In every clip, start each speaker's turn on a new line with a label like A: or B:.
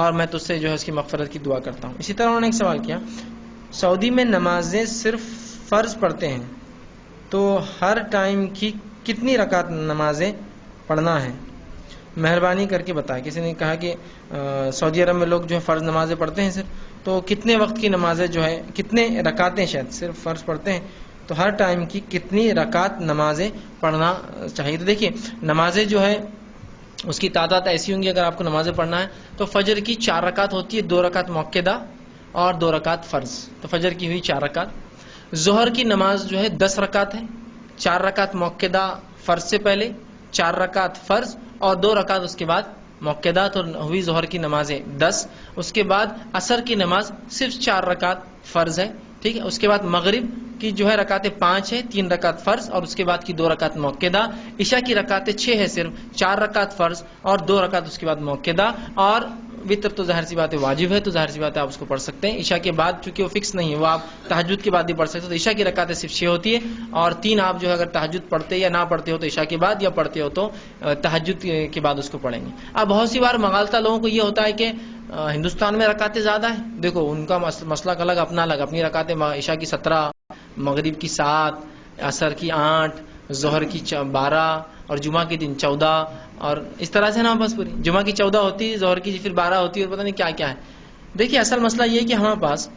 A: اور میں تجھ سے جو ہے اس کی مغفرت کی دعا کرتا ہوں. اسی طرح انہوں نے ایک سوال کیا، سعودی میں نمازیں صرف فرض پڑھتے ہیں تو ہر ٹائم کی کتنی رکعت نمازیں پڑھنا ہے؟ مہربانی کر کے بتائیں. کسی نے کہا کہ سعودی عرب میں لوگ جو ہے فرض نمازیں پڑھتے ہیں صرف، تو کتنے وقت کی نمازیں جو ہے کتنے رکعتیں شاید صرف فرض پڑھتے ہیں، تو ہر ٹائم کی کتنی رکعت نمازیں پڑھنا چاہیے؟ تو دیکھیے نمازیں جو ہے اس کی تعداد ایسی ہوں گی، اگر آپ کو نمازیں پڑھنا ہے تو فجر کی 4 رکعت ہوتی ہے، 2 رکعت مؤکدہ اور 2 رکعت فرض. تو فجر کی ہوئی 4 رکعت. ظہر کی نماز جو ہے 10 رکعت ہے، 4 رکعت مؤکدہ فرض سے پہلے، 4 رکعت فرض اور 2 رکعت اس کے بعد مؤکدہ. تو ہوئی ظہر کی نمازیں 10. اس کے بعد عصر کی نماز صرف 4 رکعت فرض ہے، ٹھیک ہے. اس کے بعد مغرب کی جو ہے رکعتیں 5 ہے، 3 رکعت فرض اور اس کے بعد کی 2 رکعت مؤکدہ. عشاء کی رکعتیں 6 ہے، صرف 4 رکعت فرض اور 2 رکعت اس کے بعد مؤکدہ. اور وتر تو ظاہر سی بات ہے واجب ہے، تو ظاہر سی بات ہے آپ اس کو پڑھ سکتے ہیں. عشاء کے بعد چونکہ وہ فکس نہیں ہے، وہ آپ تہجد کے بعد بھی پڑھ سکتے. تو عشاء کی رکعتیں صرف 6 ہوتی ہے اور 3 آپ جو ہے اگر تہجد پڑھتے یا نہ پڑھتے ہو تو عشاء کے بعد، یا پڑھتے ہو تو تہجد کے بعد اس کو پڑھیں گے. اب بہت سی بار مغالطہ لوگوں کو یہ ہوتا ہے کہ ہندوستان میں رکعتیں زیادہ ہیں. دیکھو ان کا مسلک الگ، اپنا الگ. اپنی رکعتیں عشاء کی 17، مغرب کی 7، عصر کی 8، ظہر کی 12 اور جمعہ کے دن 14، اور اس طرح سے نا بس پوری جمعہ کی 14 ہوتی ہے، ظہر کی پھر 12 ہوتی ہے، اور پتہ نہیں کیا کیا ہے. دیکھیے اصل مسئلہ یہ ہے کہ ہمارے پاس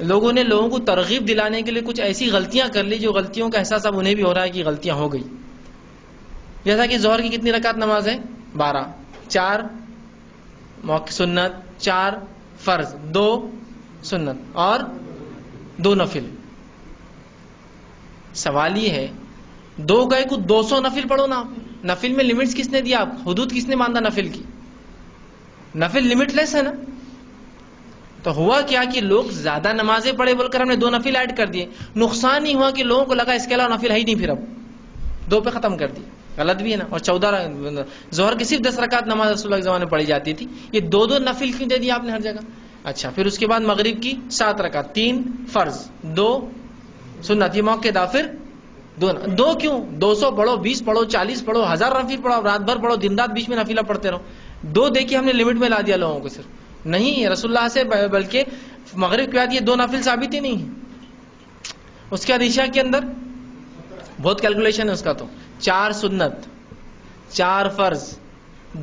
A: لوگوں نے لوگوں کو ترغیب دلانے کے لیے کچھ ایسی غلطیاں کر لی جو غلطیوں کا احساس اب انہیں بھی ہو رہا ہے کہ غلطیاں ہو گئی. جیسا کہ ظہر کی کتنی رکعت نماز ہے؟ 12، 4 سنت، 4 فرض، 2 سنت اور 2 نفل. سوال یہ ہے 2 گئے کو 200 نفل پڑھو نا. نفل میں لمٹس کس نے دیا؟ آپ حدود کس نے باندھا نفل کی؟ نفل لمٹ لیس ہے نا. تو ہوا کیا کہ لوگ زیادہ نمازیں پڑھے بول کر ہم نے 2 نفل ایڈ کر دیے. نقصان ہی ہوا کہ لوگوں کو لگا اس کے علاوہ نفل ہے ہی نہیں، پھر اب 2 پہ ختم کر دی. غلط بھی ہے نا. اور 14 ظہر کی صرف 10 رکعت نماز رسول اللہ کے زمانے میں پڑھی جاتی تھی، یہ 2 نفل کیوں دے دیا آپ نے ہر جگہ؟ اچھا پھر اس کے بعد مغرب کی 7 رکعت، 3 فرض، 2 سنت، یہ موقع دا. پھر 2 کیوں؟ 200 پڑھو، 20 پڑھو، 40 پڑھو، 1000 نفل پڑھو، رات بھر پڑھو، دن رات بیچ میں نفیلہ پڑھتے رہو. 2 دیکھیے ہم نے لمٹ میں لا دیا لوگوں کو. صرف نہیں رسول اللہ سے، بلکہ مغرب کے بعد یہ 2 نفل ثابت ہی نہیں ہے. اس کے بعد عشاء کے اندر بہت کیلکولیشن ہے اس کا. تو 4 سنت، 4 فرض،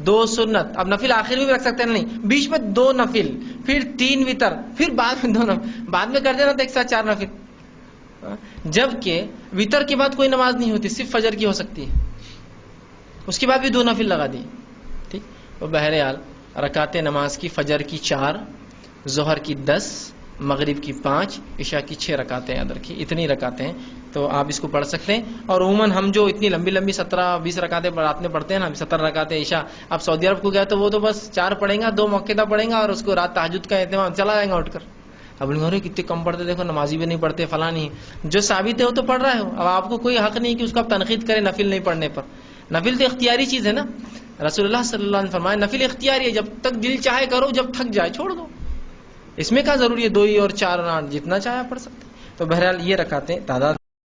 A: 2 سنت. اب نفل آخر میں بھی رکھ سکتے ہیں، نہیں بیچ میں 2 نفل، پھر 3 وتر، پھر بعد میں 2 نفل. بعد میں کر دینا تو ایک ساتھ 4 نفل. جبکہ وتر کے بعد کوئی نماز نہیں ہوتی، صرف فجر کی ہو سکتی ہے. اس کے بعد بھی 2 نفل لگا دی. ٹھیک. تو بہرحال رکعتیں نماز کی فجر کی 4، ظہر کی 10، مغرب کی 5، عشاء کی 6 رکعتیں یاد رکھیے. اتنی رکعتیں ہیں تو آپ اس کو پڑھ سکتے ہیں. اور عموماً ہم جو اتنی لمبی لمبی 17-20 رکعتیں رات میں پڑھتے ہیں نا، 17 رکعتیں عشاء. اب سعودی عرب کو گیا تو وہ تو بس 4 پڑھیں گا، 2 مؤکدہ پڑھیں گا اور اس کو رات تہجد کا اہتمام، چلا جائیں گا اٹھ کر. اب انہوں نے کتنے کم پڑھتے، دیکھو نمازی بھی نہیں پڑھتے، فلاں نہیں. جو ثابت ہے وہ تو پڑھ رہا ہے. اب آپ کو کوئی حق نہیں کہ اس کو آپ تنقید کریں نفل نہیں پڑھنے پر. نفل تو اختیاری چیز ہے نا. رسول اللہ صلی اللہ علیہ وسلم فرمایا نفل اختیاری ہے، جب تک دل چاہے کرو، جب تھک جائے چھوڑ دو. اس میں کیا ضروری ہے 2 ہی اور 4 جتنا چاہے پڑھ سکتے. تو بہرحال یہ رکعتیں تعداد